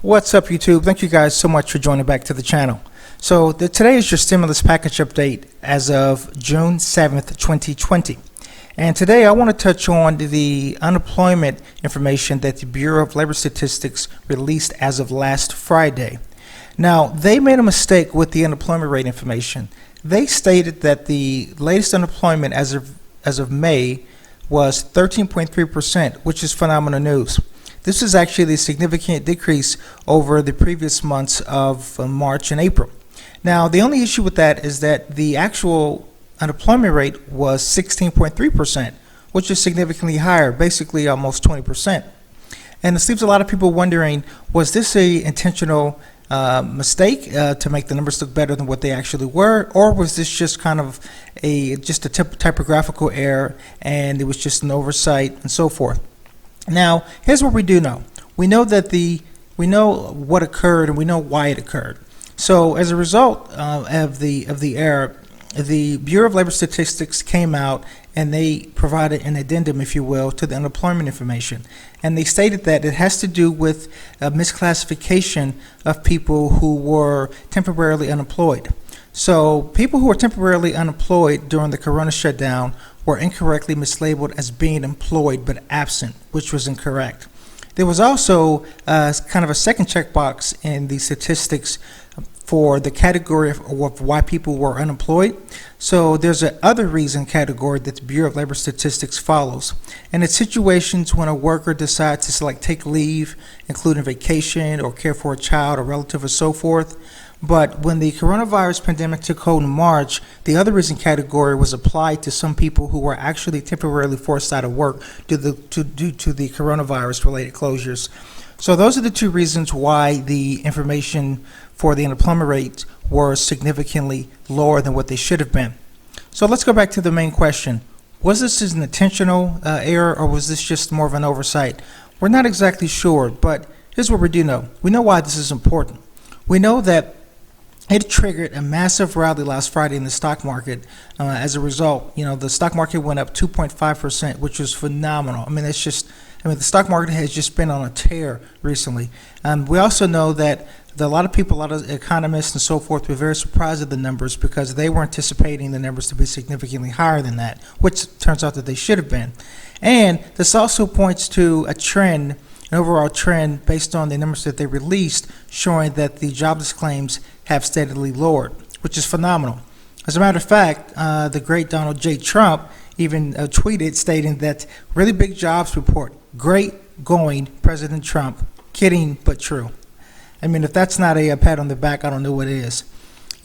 What's up, YouTube? Thank you guys so much for joining back to the channel. So today is your stimulus package update as of June 7th, 2020. And today I want to touch on the unemployment information that the Bureau of Labor Statistics released as of last Friday. Now, they made a mistake with the unemployment rate information. They stated that the latest unemployment as of May was 13.3%, which is phenomenal news. This is actually a significant decrease over the previous months of March and April. Now, the only issue with that is that the actual unemployment rate was 16.3%, which is significantly higher, basically almost 20%. And this leaves a lot of people wondering, was this a intentional mistake to make the numbers look better than what they actually were, or was this just kind of a typographical error and it was just an oversight and so forth? Now, here's what we do know. We know that we know what occurred and we know why it occurred. So as a result of the error, the Bureau of Labor Statistics came out and they provided an addendum, if you will, to the unemployment information. And they stated that it has to do with a misclassification of people who were temporarily unemployed. So people who were temporarily unemployed during the corona shutdown were incorrectly mislabeled as being employed but absent, which was incorrect. There was also kind of a second checkbox in the statistics for the category of why people were unemployed. So there's an other reason category that the Bureau of Labor Statistics follows. And it's situations when a worker decides to take leave, including vacation or care for a child or relative or so forth. But when the coronavirus pandemic took hold in March, the other reason category was applied to some people who were actually temporarily forced out of work due to the coronavirus related closures. So those are the two reasons why the information for the unemployment rate were significantly lower than what they should have been. So let's go back to the main question. Was this an intentional error, or was this just more of an oversight? We're not exactly sure, but here's what we do know. We know why this is important. We know that it triggered a massive rally last Friday in the stock market. As a result, the stock market went up 2.5%, which was phenomenal. The stock market has just been on a tear recently. We also know that a lot of economists and so forth were very surprised at the numbers because they were anticipating the numbers to be significantly higher than that, which turns out that they should have been. And this also points to a trend, an overall trend based on the numbers that they released, showing that the jobless claims have steadily lowered, which is phenomenal. As a matter of fact, the great Donald J. Trump even tweeted stating that really big jobs report. Great going, President Trump. Kidding, but true. If that's not a pat on the back, I don't know what is.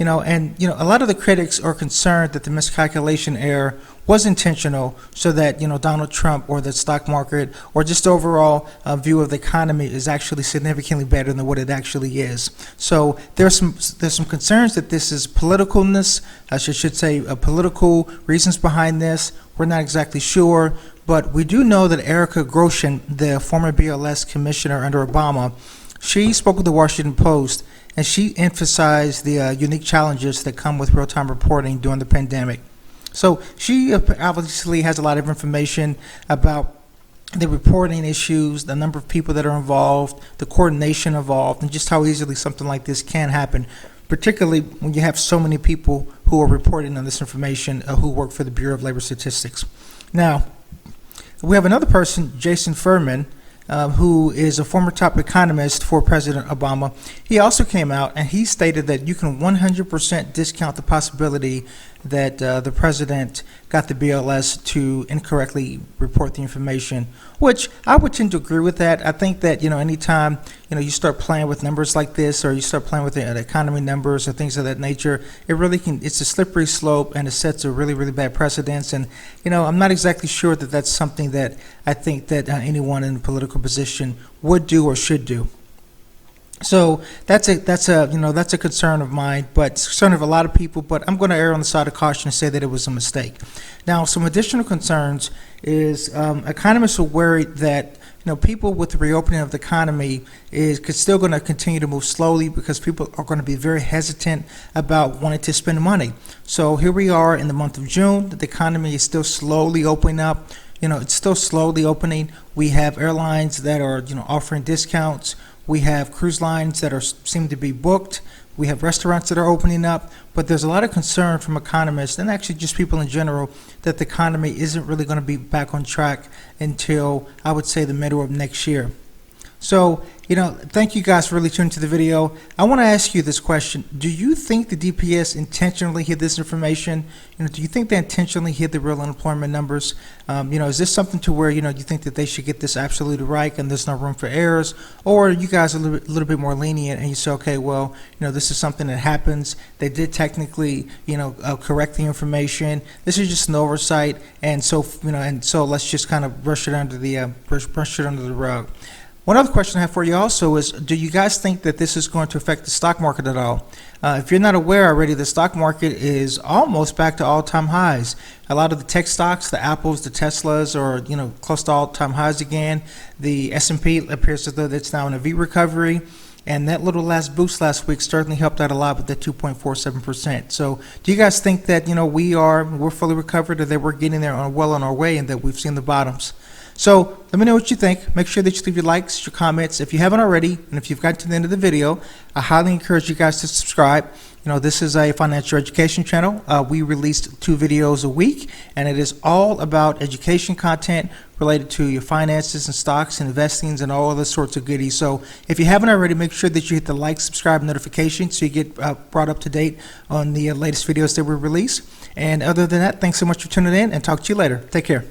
A lot of the critics are concerned that the miscalculation error was intentional so that, Donald Trump or the stock market or just overall view of the economy is actually significantly better than what it actually is. So there's some concerns that this is politicalness, I should say political reasons behind this. We're not exactly sure, but we do know that Erica Grosjean, the former BLS commissioner under Obama, she spoke with the Washington Post and she emphasized the unique challenges that come with real-time reporting during the pandemic. So she obviously has a lot of information about the reporting issues, the number of people that are involved, the coordination involved, and just how easily something like this can happen, particularly when you have so many people who are reporting on this information who work for the Bureau of Labor Statistics. Now, we have another person, Jason Furman, who is a former top economist for President Obama. He also came out and he stated that you can 100% discount the possibility that the president got the BLS to incorrectly report the information, which I would tend to agree with that. I think that, anytime, you start playing with numbers like this, or you start playing with the economy numbers or things of that nature, it's a slippery slope and it sets a really, really bad precedence. And, I'm not exactly sure that that's something that I think that anyone in a political position would do or should do. So that's a concern of mine, but it's a concern of a lot of people, but I'm going to err on the side of caution and say that it was a mistake. Now, some additional concerns is economists are worried that people with the reopening of the economy is still going to continue to move slowly because people are going to be very hesitant about wanting to spend money. So here we are in the month of June. The economy is still slowly opening up. It's still slowly opening. We have airlines that are offering discounts. We have cruise lines that seem to be booked. We have restaurants that are opening up, but there's a lot of concern from economists and actually just people in general that the economy isn't really going to be back on track until, I would say, the middle of next year. So, thank you guys for really tuning to the video. I want to ask you this question. Do you think the DPS intentionally hid this information? Do you think they intentionally hid the real unemployment numbers? Is this something to where, you think that they should get this absolutely right and there's no room for errors? Or you guys are a little bit more lenient and you say, okay, well, this is something that happens. They did technically, correct the information. This is just an oversight. And so, so let's just kind of brush it under the rug. One other question I have for you also is, do you guys think that this is going to affect the stock market at all? If you're not aware already, the stock market is almost back to all-time highs. A lot of the tech stocks, the Apples, the Teslas, are close to all-time highs again. The S&P appears as though it's now in a V recovery. And that little last boost last week certainly helped out a lot with that 2.47%. So do you guys think that we're fully recovered, or that we're getting there well on our way, and that we've seen the bottoms? So let me know what you think. Make sure that you leave your likes, your comments. If you haven't already, and if you've gotten to the end of the video, I highly encourage you guys to subscribe. This is a financial education channel. We release 2 videos a week, and it is all about education content related to your finances and stocks and investings and all other sorts of goodies. So if you haven't already, make sure that you hit the like, subscribe, notification so you get brought up to date on the latest videos that we release. And other than that, thanks so much for tuning in, and talk to you later. Take care.